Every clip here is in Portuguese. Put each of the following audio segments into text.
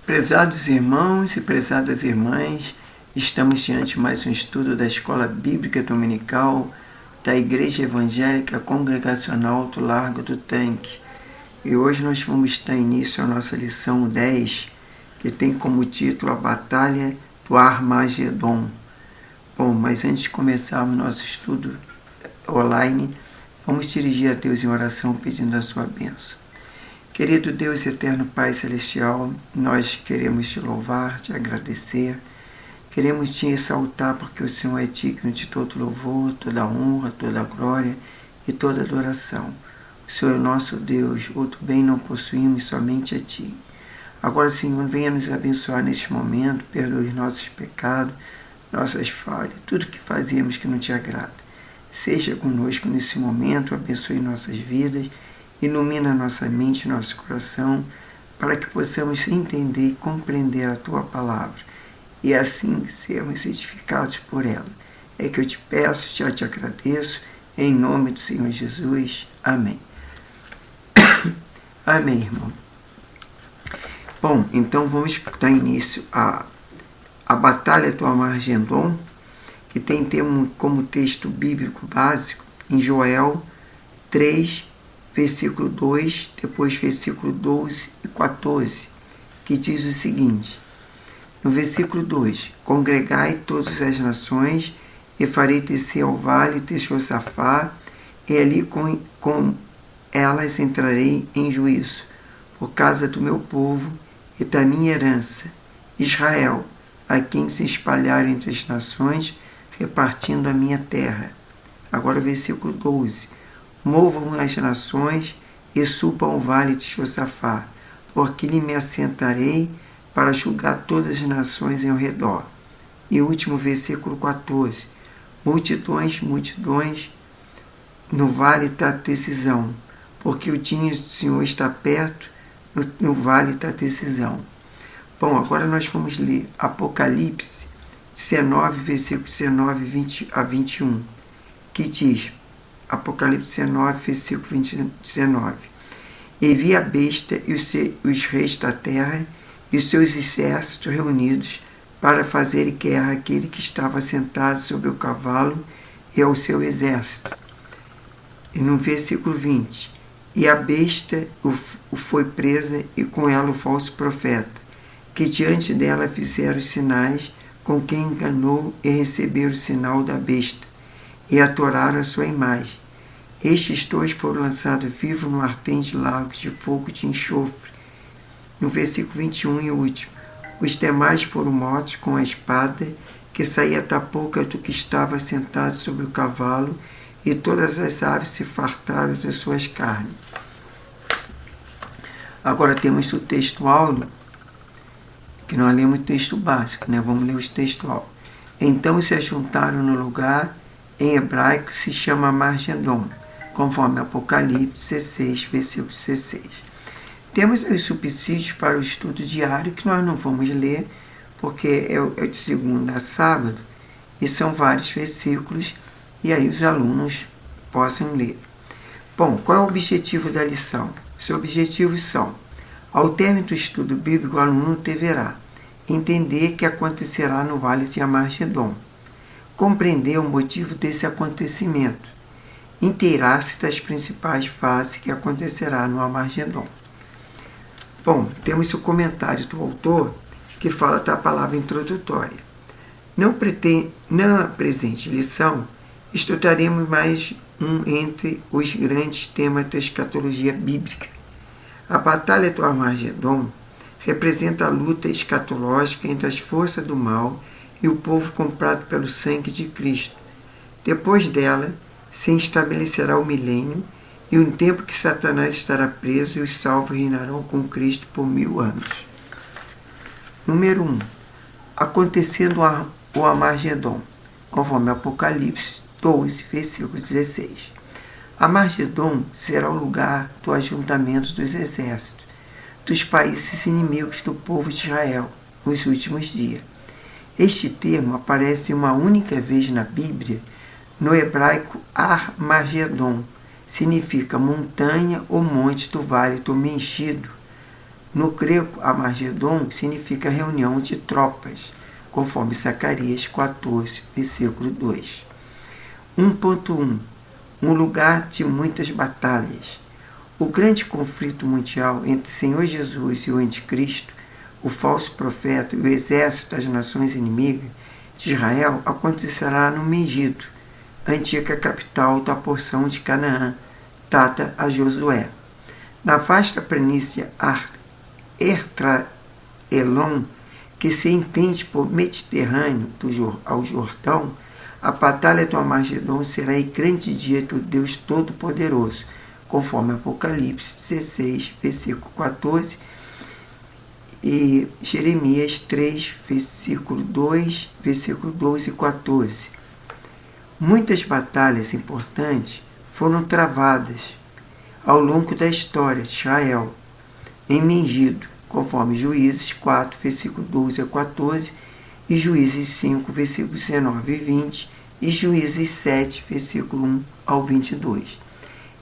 Prezados irmãos e prezadas irmãs, estamos diante de mais um estudo da Escola Bíblica Dominical da Igreja Evangélica Congregacional do Largo do Tanque. E hoje nós vamos dar início à nossa lição 10, que tem como título A Batalha do Armagedon. Bom, mas antes de começarmos nosso estudo online, vamos dirigir a Deus em oração pedindo a sua bênção. Querido Deus, eterno Pai Celestial, nós queremos te louvar, te agradecer, queremos te exaltar porque o Senhor é digno de todo louvor, toda honra, toda glória e toda adoração. O Senhor é o nosso Deus, outro bem não possuímos, somente a Ti. Agora, Senhor, venha nos abençoar neste momento, perdoe nossos pecados, nossas falhas, tudo que fazemos que não te agrada. Seja conosco nesse momento, abençoe nossas vidas, ilumina nossa mente e nosso coração, para que possamos entender e compreender a Tua palavra, e assim sermos edificados por ela. É que eu te peço, já te agradeço, em nome do Senhor Jesus. Amém. Amém, irmão. Bom, então vamos dar início à Batalha do Armagedon, que tem como texto bíblico básico em Joel 3, versículo 2, depois versículo 12 e 14, que diz o seguinte: no versículo 2, congregai todas as nações, e farei descer ao vale de Josafá, e ali com elas entrarei em juízo, por causa do meu povo e da minha herança, Israel, a quem se espalharam entre as nações, repartindo a minha terra. Agora o versículo 12. Movam as nações e subam o vale de Josafá, porque lhe me assentarei para julgar todas as nações ao redor. E o último versículo 14. Multidões, multidões no vale da decisão, porque o dia do Senhor está perto no vale da decisão. Bom, agora nós vamos ler Apocalipse 19, versículos 19 a 21, que diz, Apocalipse 19, versículo 19. E vi a besta e os reis da terra e os seus exércitos reunidos para fazer guerra àquele que estava sentado sobre o cavalo e ao seu exército. E no versículo 20. E a besta o foi presa e com ela o falso profeta, que diante dela fizeram os sinais com quem enganou e receberam o sinal da besta, e atoraram a sua imagem. Estes dois foram lançados vivos no ardente lago de fogo de enxofre. No versículo 21 e último, os demais foram mortos com a espada que saía da boca do que estava sentado sobre o cavalo, e todas as aves se fartaram das suas carnes. Agora temos o texto áureo, que nós lemos o texto básico, né? Vamos ler o texto áureo. Então se ajuntaram no lugar, em hebraico se chama Armagedon, conforme Apocalipse 16, versículo 16. Temos os subsídios para o estudo diário, que nós não vamos ler, porque é de segunda a sábado, e são vários versículos, e aí os alunos possam ler. Bom, qual é o objetivo da lição? Os objetivos são: ao término do estudo bíblico, o aluno deverá entender o que acontecerá no Vale de Armagedon, compreender o motivo desse acontecimento, inteirar-se das principais fases que acontecerá no Armagedon. Bom, temos o comentário do autor que fala da palavra introdutória. Na presente lição, estudaremos mais entre os grandes temas da escatologia bíblica. A Batalha do Armagedon representa a luta escatológica entre as forças do mal e o povo comprado pelo sangue de Cristo. Depois dela, se estabelecerá o milênio e um tempo que Satanás estará preso e os salvos reinarão com Cristo por 1000 anos. Número 1. Acontecendo o Armagedon, conforme Apocalipse 12, versículo 16. Armagedon será o lugar do ajuntamento dos exércitos dos países inimigos do povo de Israel nos últimos dias. Este termo aparece uma única vez na Bíblia. No hebraico, Armagedon significa montanha ou monte do vale do Megido, No grego, Amargedon significa reunião de tropas, conforme Zacarias 14, versículo 2. 1.1 Um lugar de muitas batalhas. O grande conflito mundial entre o Senhor Jesus e o Anticristo, o falso profeta e o exército das nações inimigas de Israel acontecerá no Megido, antiga capital da porção de Canaã, dada a Josué. Na vasta planície Ertra-Elon, que se entende por Mediterrâneo ao Jordão, a batalha do Armagedon será em grande dia do Deus Todo-Poderoso, conforme Apocalipse 16, versículo 14, e Jeremias 3, versículo 2, versículo 12 e 14. Muitas batalhas importantes foram travadas ao longo da história de Israel, em Megido, conforme Juízes 4, versículo 12 a 14, e Juízes 5, versículos 19 e 20, e Juízes 7, versículo 1 ao 22.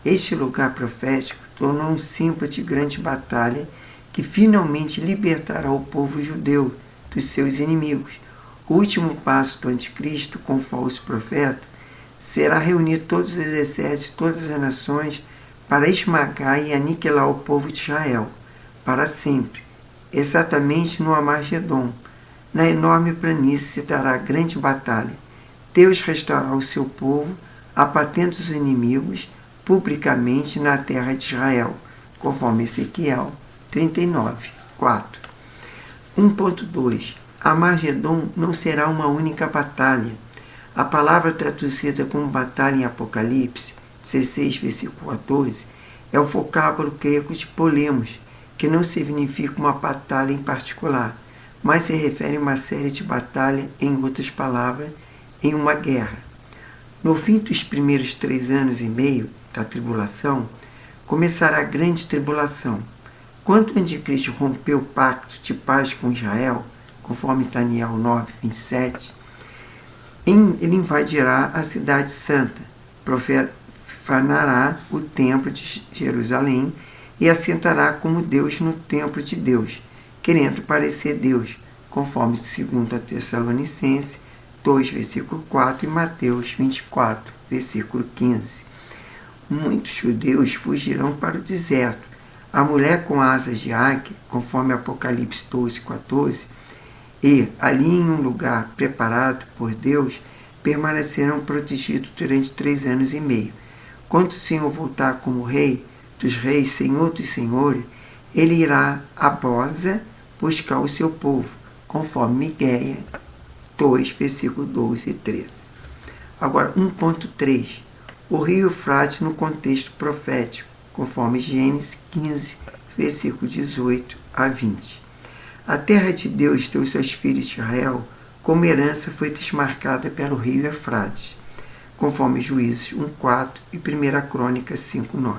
Este lugar profético tornou um símbolo de grande batalha que finalmente libertará o povo judeu dos seus inimigos. O último passo do anticristo com o falso profeta será reunir todos os exércitos de todas as nações para esmagar e aniquilar o povo de Israel, para sempre, exatamente no Armagedon. Na enorme planície se dará grande batalha. Deus restaurará o seu povo, abatendo os inimigos publicamente na terra de Israel, conforme Ezequiel 39, 4. 1.2 Armagedon não será uma única batalha. A palavra traduzida como batalha em Apocalipse 16, versículo 14, é o vocábulo grego de polemos, que não significa uma batalha em particular, mas se refere a uma série de batalhas, em outras palavras, em uma guerra. No fim dos primeiros 3 anos e meio da tribulação, começará a grande tribulação. Quando o anticristo rompeu o pacto de paz com Israel, conforme Daniel 9, 27, ele invadirá a cidade santa, profanará o templo de Jerusalém e assentará como Deus no templo de Deus, querendo parecer Deus, conforme 2 Tessalonicenses 2, versículo 4 e Mateus 24, versículo 15. Muitos judeus fugirão para o deserto. A mulher com asas de águia, conforme Apocalipse 12, 14, e, ali em um lugar preparado por Deus, permanecerão protegidos durante 3 anos e meio. Quando o Senhor voltar como Rei dos Reis, Senhor dos Senhores, ele irá a Boza buscar o seu povo, conforme Miqueias 2, versículo 12 e 13. Agora, 1.3. O rio Eufrates no contexto profético, conforme Gênesis 15, versículo 18 a 20. A terra de Deus deu seus filhos de Israel como herança foi desmarcada pelo rio Eufrates, conforme Juízes 1,4 e 1 Crônicas 5,9,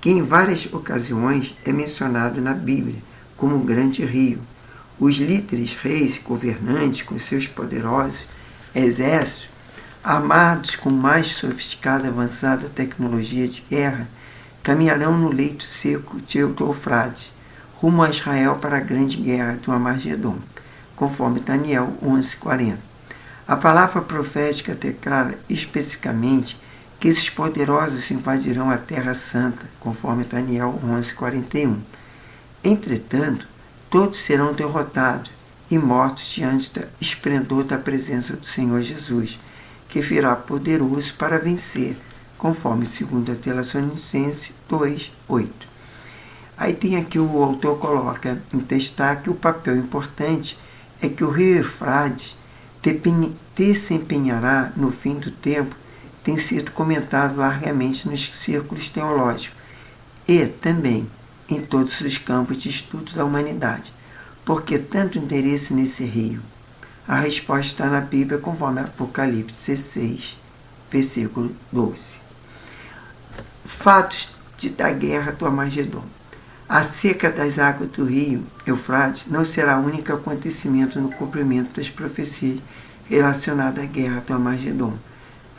que em várias ocasiões é mencionado na Bíblia como um grande rio. Os líderes, reis e governantes, com seus poderosos exércitos, armados com mais sofisticada e avançada tecnologia de guerra, caminharão no leito seco de Eufrates, rumo a Israel para a grande guerra do Armagedon, conforme Daniel 11:40. A palavra profética declara especificamente que esses poderosos invadirão a Terra Santa, conforme Daniel 11:41. Entretanto, todos serão derrotados e mortos diante do esplendor da presença do Senhor Jesus, que virá poderoso para vencer, conforme 2 Tessalonicenses 2:8. Aí tem aqui o autor coloca em destaque o papel importante é que o rio Eufrates desempenhará no fim do tempo, tem sido comentado largamente nos círculos teológicos e também em todos os campos de estudo da humanidade. Por que tanto interesse nesse rio? A resposta está na Bíblia, conforme Apocalipse 16, versículo 12. Fatos da guerra do Armagedon. A seca das águas do rio Eufrates não será o único acontecimento no cumprimento das profecias relacionadas à guerra do Armagedon.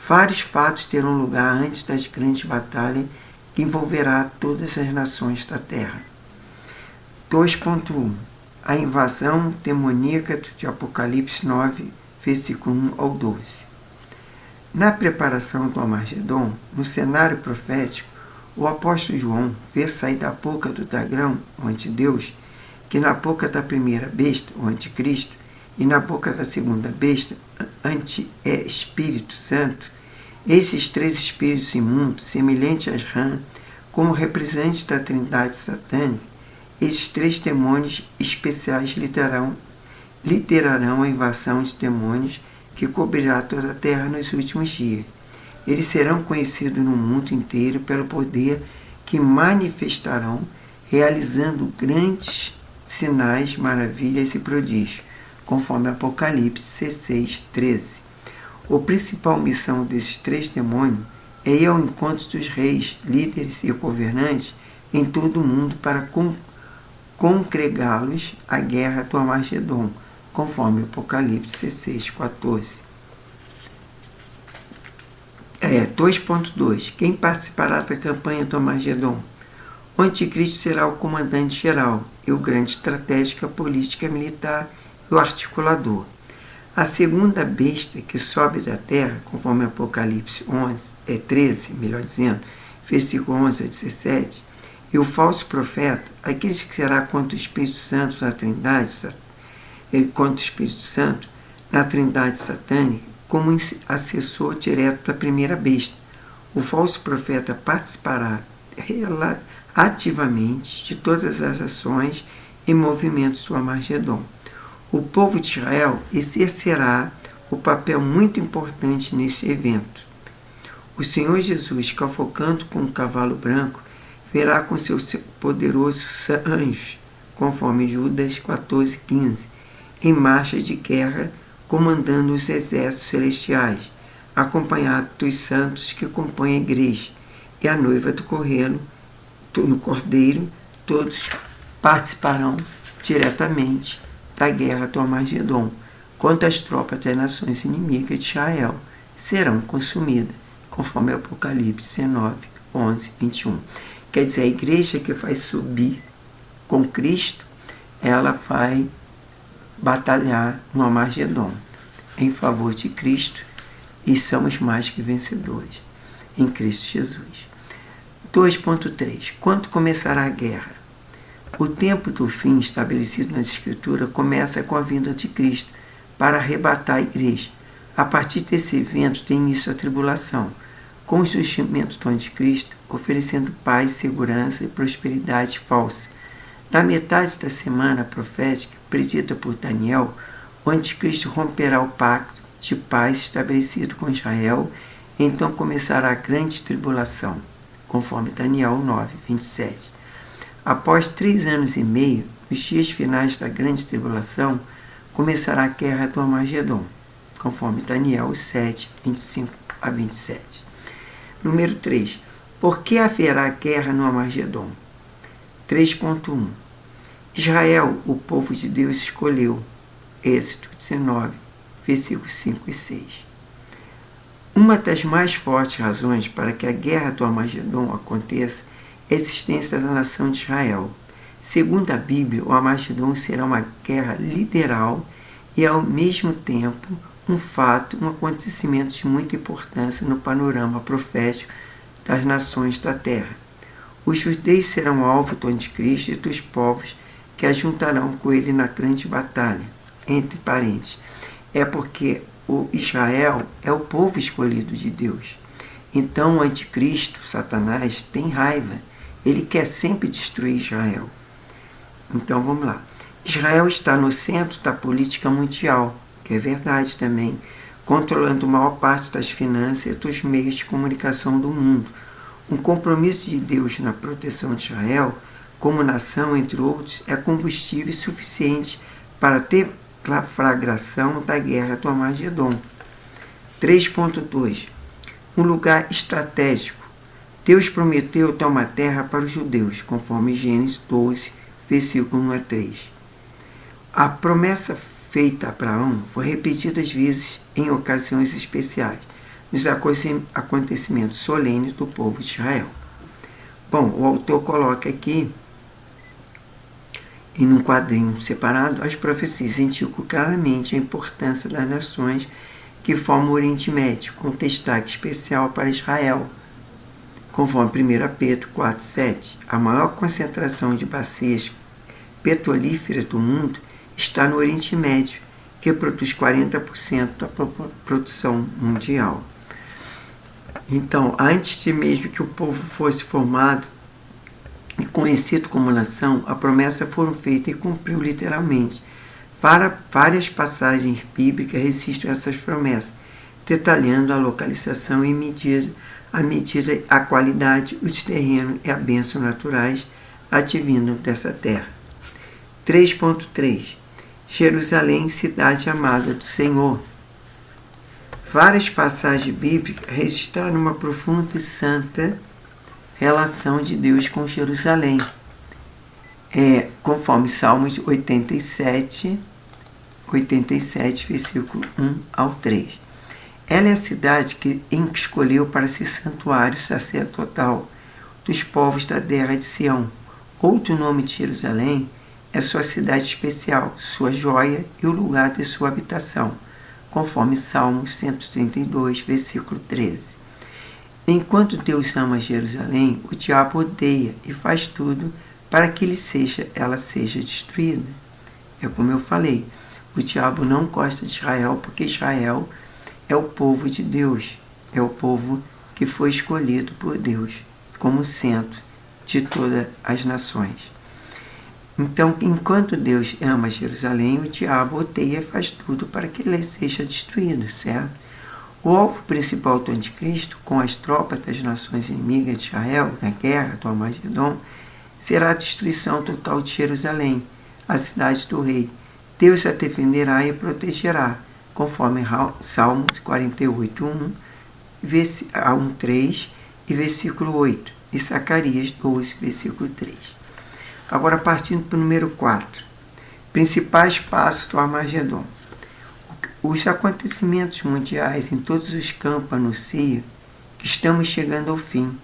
Vários fatos terão lugar antes das grandes batalhas que envolverá todas as nações da terra. 2.1 A invasão demoníaca de Apocalipse 9, versículo 1 ao 12. Na preparação do Armagedon, no cenário profético, o apóstolo João vê sair da boca do dragão, o antideus, que na boca da primeira besta, o anticristo, e na boca da segunda besta, Espírito Santo, esses três espíritos imundos, semelhantes às rãs, como representantes da trindade satânica, esses três demônios especiais liderarão a invasão de demônios que cobrirá toda a terra nos últimos dias. Eles serão conhecidos no mundo inteiro pelo poder que manifestarão, realizando grandes sinais, maravilhas e prodígios, conforme Apocalipse 16, 13. A principal missão desses três demônios é ir ao encontro dos reis, líderes e governantes em todo o mundo para congregá-los à guerra do Armagedon, conforme Apocalipse 16, 14. 2.2 Quem participará da campanha do Armagedon? O anticristo será o comandante-geral e o grande estratégico, a política militar e o articulador. A segunda besta que sobe da terra, conforme Apocalipse 13, versículo 11 a 17, e o falso profeta, aquele que será contra o Espírito Santo na Trindade, satânica, como assessor direto da primeira besta. O falso profeta participará ativamente de todas as ações e movimentos do Armagedon. O povo de Israel exercerá um papel muito importante nesse evento. O Senhor Jesus, cavalcando com um cavalo branco, verá com seus poderosos anjos, conforme Judas 14:15, em marcha de guerra, comandando os exércitos celestiais, acompanhado dos santos que compõem a igreja, e a noiva do Cordeiro, todos participarão diretamente da guerra do Armagedon, quanto as tropas das nações inimigas de Israel serão consumidas, conforme Apocalipse 19, 11, 21. Quer dizer, a igreja que vai subir com Cristo, ela vai batalhar no Armagedon em favor de Cristo, e somos mais que vencedores em Cristo Jesus. 2.3 Quando começará a guerra? O tempo do fim estabelecido na Escritura começa com a vinda de Cristo para arrebatar a igreja. A partir desse evento tem início a tribulação, com o surgimento do anticristo oferecendo paz, segurança e prosperidade falsa. Na metade da semana profética, predita por Daniel, o anticristo romperá o pacto de paz estabelecido com Israel, e então começará a grande tribulação, conforme Daniel 9, 27. Após 3 anos e meio, nos dias finais da grande tribulação, começará a guerra do Armagedon, conforme Daniel 7, 25 a 27. Número 3. Por que haverá guerra no Armagedon? 3.1 Israel, o povo de Deus, escolheu. Êxodo 19, versículos 5 e 6. Uma das mais fortes razões para que a guerra do Armagedon aconteça é a existência da nação de Israel. Segundo a Bíblia, o Armagedon será uma guerra literal e, ao mesmo tempo, um fato, um acontecimento de muita importância no panorama profético das nações da terra. Os judeus serão alvo do anticristo e dos povos que ajuntarão com ele na grande batalha. Entre parênteses, é porque o Israel é o povo escolhido de Deus. Então o anticristo, Satanás, tem raiva. Ele quer sempre destruir Israel. Então vamos lá. Israel está no centro da política mundial, que é verdade também, controlando a maior parte das finanças e dos meios de comunicação do mundo. Um compromisso de Deus na proteção de Israel, como nação, entre outros, é combustível suficiente para ter a flagração da guerra do Armagedon. 3.2 Um lugar estratégico. Deus prometeu dar uma terra para os judeus, conforme Gênesis 12, versículo 1 a 3. A promessa feita a Abraão foi repetida às vezes em ocasiões especiais, nos acontecimentos solenes do povo de Israel. Bom, o autor coloca aqui E num quadrinho separado, as profecias indicam claramente a importância das nações que formam o Oriente Médio, com destaque especial para Israel. Conforme 1 Pedro 4,7, a maior concentração de bacias petrolíferas do mundo está no Oriente Médio, que produz 40% da produção mundial. Então, antes de mesmo que o povo fosse formado e conhecido como nação, a promessa foi feita e cumpriu literalmente. Várias passagens bíblicas registram essas promessas, detalhando a localização e a qualidade, os terrenos e a bênção naturais advindo dessa terra. 3.3 Jerusalém, cidade amada do Senhor. Várias passagens bíblicas registraram uma profunda e santa relação de Deus com Jerusalém. Conforme Salmos 87, versículo 1 ao 3. Ela é a cidade que escolheu para ser santuário sacerdotal dos povos da terra de Sião. Outro nome de Jerusalém é sua cidade especial, sua joia e o lugar de sua habitação, conforme Salmos 132, versículo 13. Enquanto Deus ama Jerusalém, o diabo odeia e faz tudo para que ela seja destruída. É como eu falei, o diabo não gosta de Israel porque Israel é o povo de Deus, é o povo que foi escolhido por Deus como centro de todas as nações. Então, enquanto Deus ama Jerusalém, o diabo odeia e faz tudo para que ele seja destruído, certo? O alvo principal do anticristo, com as tropas das nações inimigas de Israel, na guerra do Armagedon, será a destruição total de Jerusalém, a cidade do rei. Deus a defenderá e protegerá, conforme Salmos 48, 1, 3 e versículo 8, e Zacarias 12, versículo 3. Agora, partindo para o número 4. Principais passos do Armagedon. Os acontecimentos mundiais em todos os campos anunciam que estamos chegando ao fim.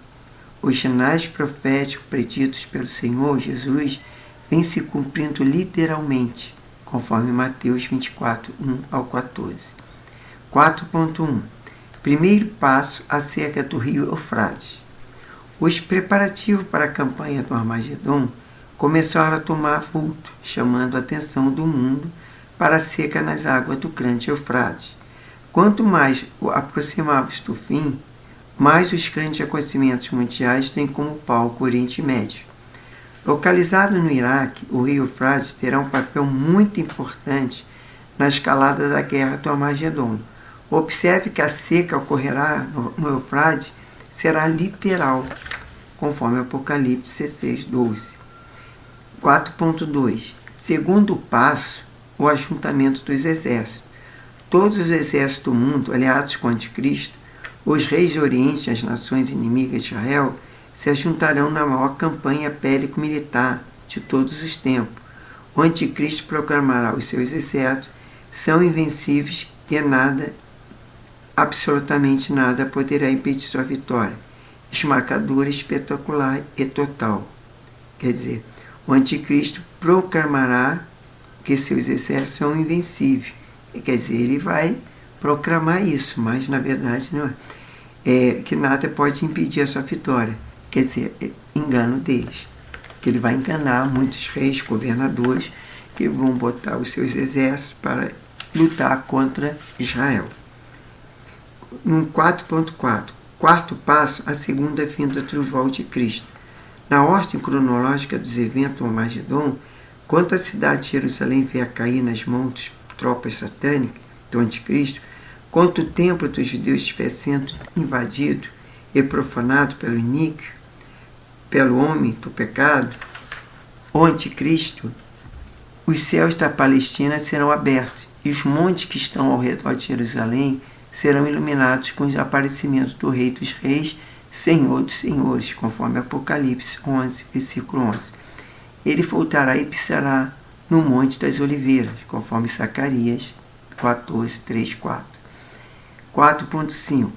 Os sinais proféticos preditos pelo Senhor Jesus vêm se cumprindo literalmente, conforme Mateus 24, 1 ao 14. 4.1. Primeiro passo acerca do rio Eufrates. Os preparativos para a campanha do Armagedon começaram a tomar vulto, chamando a atenção do mundo para a seca nas águas do grande Eufrates. Quanto mais aproximamos do fim, mais os grandes acontecimentos mundiais têm como palco o Oriente Médio. Localizado no Iraque, o rio Eufrates terá um papel muito importante na escalada da guerra do Armagedon. Observe que a seca ocorrerá no Eufrates será literal, conforme Apocalipse 16, 12. 4.2. Segundo passo, o ajuntamento dos exércitos. Todos os exércitos do mundo, aliados com o anticristo, os reis do Oriente e as nações inimigas de Israel, se ajuntarão na maior campanha bélico-militar de todos os tempos. O anticristo proclamará os seus exércitos, são invencíveis e absolutamente nada poderá impedir sua vitória, esmagadora, espetacular e total. Quer dizer, o anticristo proclamará que seus exércitos são invencíveis. Quer dizer, ele vai proclamar isso, mas na verdade não é. Que nada pode impedir a sua vitória. Quer dizer, engano deles. Que ele vai enganar muitos reis, governadores, que vão botar os seus exércitos para lutar contra Israel. No 4.4, quarto passo, a segunda vinda triunfal de Cristo. Na ordem cronológica dos eventos do Armagedon, quando a cidade de Jerusalém vier a cair nas mãos das tropas satânicas do anticristo, quando o templo dos judeus estiver sendo invadido e profanado pelo iníquo, pelo homem do pecado, o anticristo, os céus da Palestina serão abertos e os montes que estão ao redor de Jerusalém serão iluminados com o aparecimento do Rei dos Reis, Senhor dos Senhores, conforme Apocalipse 11, versículo 11. Ele voltará e pisará no Monte das Oliveiras, conforme Zacarias 14, 3, 4. 4.5.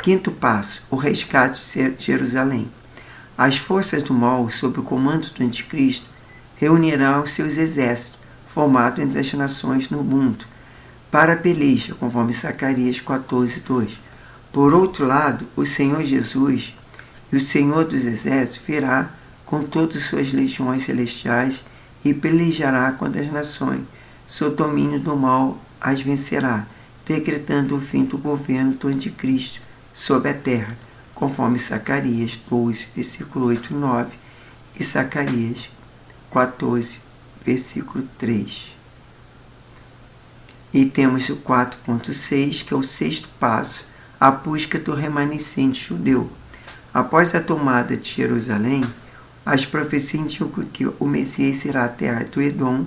Quinto passo, o resgate de Jerusalém. As forças do mal, sob o comando do anticristo, reunirá os seus exércitos, formados entre as nações no mundo, para a peleja, conforme Zacarias 14:2. Por outro lado, o Senhor Jesus e o Senhor dos exércitos virá com todas as suas legiões celestiais e pelejará contra as nações. Seu domínio do mal as vencerá, decretando o fim do governo do anticristo sobre a terra, conforme Zacarias 12, versículo 8 e 9, e Zacarias 14, versículo 3. E temos o 4.6, que é o sexto passo, a busca do remanescente judeu. Após a tomada de Jerusalém, as profecias indicam que o Messias irá à terra do Edom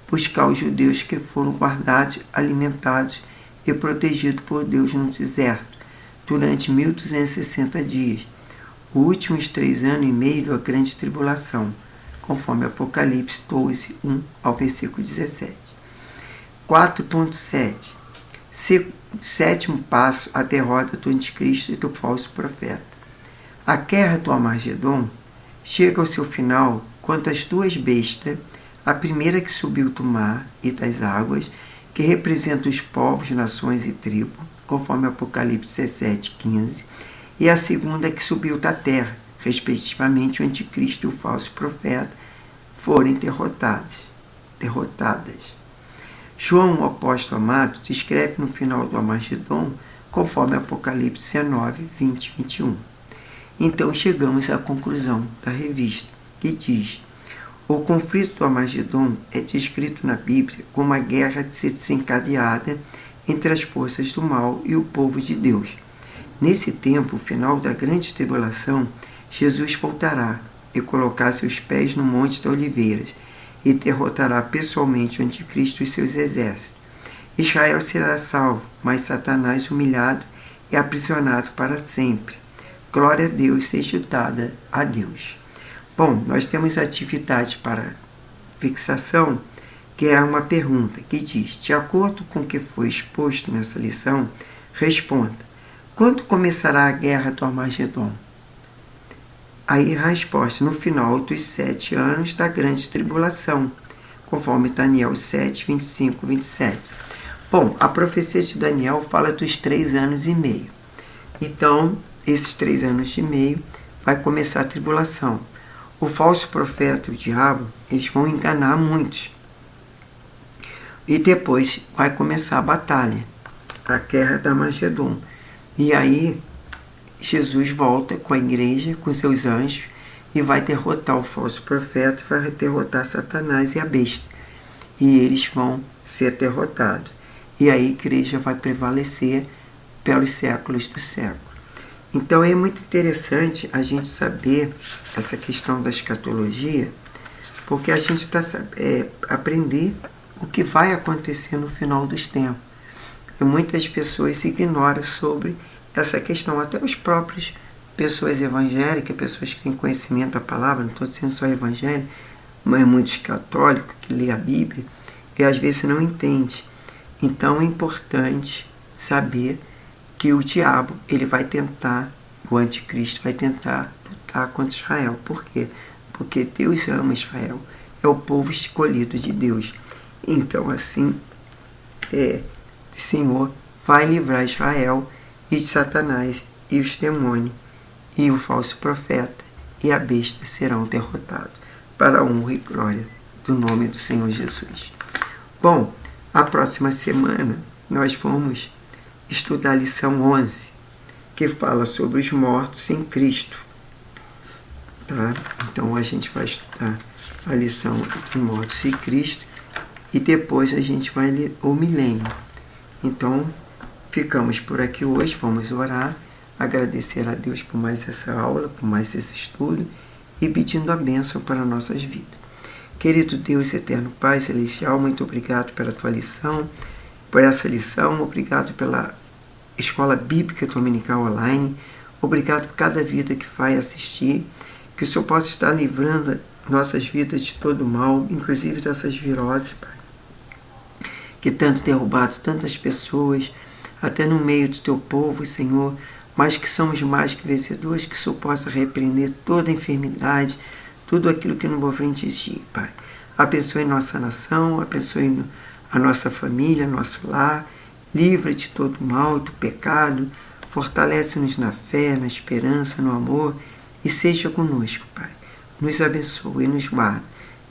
buscar os judeus que foram guardados, alimentados e protegidos por Deus no deserto durante 1260 dias, os últimos 3 anos e meio da grande tribulação, conforme Apocalipse 12, 1 ao versículo 17. 4.7. Sétimo passo, a derrota do anticristo e do falso profeta. A guerra do Armagedon chega ao seu final quando as duas bestas, a primeira que subiu do mar e das águas, que representa os povos, nações e tribos, conforme Apocalipse 17:15, e a segunda que subiu da terra, respectivamente o anticristo e o falso profeta, forem derrotadas. João, o apóstolo amado, descreve no final do Armagedon, conforme Apocalipse 19, 20 e 21. Então chegamos à conclusão da revista, que diz: o conflito do Armagedon é descrito na Bíblia como uma guerra desencadeada entre as forças do mal e o povo de Deus. Nesse tempo, final da grande tribulação, Jesus voltará e colocar seus pés no Monte das Oliveiras e derrotará pessoalmente o anticristo e seus exércitos. Israel será salvo, mas Satanás humilhado e aprisionado para sempre. Glória a Deus, seja dada a Deus. Bom, nós temos atividade para fixação, que é uma pergunta que diz: de acordo com o que foi exposto nessa lição, responda: quando começará a guerra do Armagedon? Aí a resposta: no final dos 7 anos da grande tribulação, conforme Daniel 7, 25, 27. Bom, a profecia de Daniel fala dos 3 anos e meio. Então, esses 3 anos e meio vai começar a tribulação. O falso profeta e o diabo, eles vão enganar muitos. E depois vai começar a batalha, a guerra da Armagedon. E aí Jesus volta com a igreja, com seus anjos, e vai derrotar o falso profeta, vai derrotar Satanás e a besta. E eles vão ser derrotados. E aí a igreja vai prevalecer pelos séculos do século. Então é muito interessante a gente saber essa questão da escatologia, porque a gente está aprender o que vai acontecer no final dos tempos. E muitas pessoas ignoram sobre essa questão, até os próprios pessoas evangélicas, pessoas que têm conhecimento da palavra, não estou dizendo só evangélico, mas muitos católicos que lê a Bíblia e às vezes não entende. Então é importante saber que o diabo, ele vai tentar, o anticristo vai tentar lutar contra Israel. Por quê? Porque Deus ama Israel, é o povo escolhido de Deus. Então assim, o Senhor vai livrar Israel e de Satanás e os demônios e o falso profeta e a besta serão derrotados, para a honra e glória do nome do Senhor Jesus. Bom, a próxima semana nós vamos estudar a lição 11, que fala sobre os mortos em Cristo. Tá? Então a gente vai estudar a lição de mortos em Cristo e depois a gente vai ler o milênio. Então ficamos por aqui hoje, vamos orar, agradecer a Deus por mais essa aula, por mais esse estudo e pedindo a bênção para nossas vidas. Querido Deus, eterno Pai Celestial, muito obrigado pela tua lição, por essa lição, obrigado pela Escola Bíblica Dominical Online, obrigado por cada vida que vai assistir, que o Senhor possa estar livrando nossas vidas de todo mal, inclusive dessas viroses, Pai, que tanto derrubado tantas pessoas, até no meio do teu povo, Senhor, mas que somos mais que vencedores, que o Senhor possa repreender toda enfermidade, tudo aquilo que não provém de ti, Pai. Abençoe nossa nação, abençoe a nossa família, nosso lar. Livra de todo mal, do pecado. Fortalece-nos na fé, na esperança, no amor. E seja conosco, Pai. Nos abençoe e nos guarda.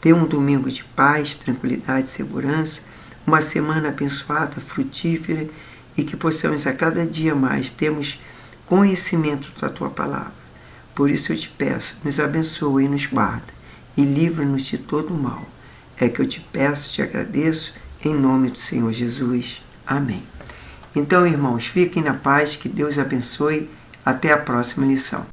Dê um domingo de paz, tranquilidade e segurança. Uma semana abençoada, frutífera. E que possamos a cada dia mais termos conhecimento da Tua palavra. Por isso eu te peço, nos abençoe e nos guarda. E livra-nos de todo mal. É que eu te peço, te agradeço, em nome do Senhor Jesus. Amém. Então, irmãos, fiquem na paz, que Deus abençoe. Até a próxima lição.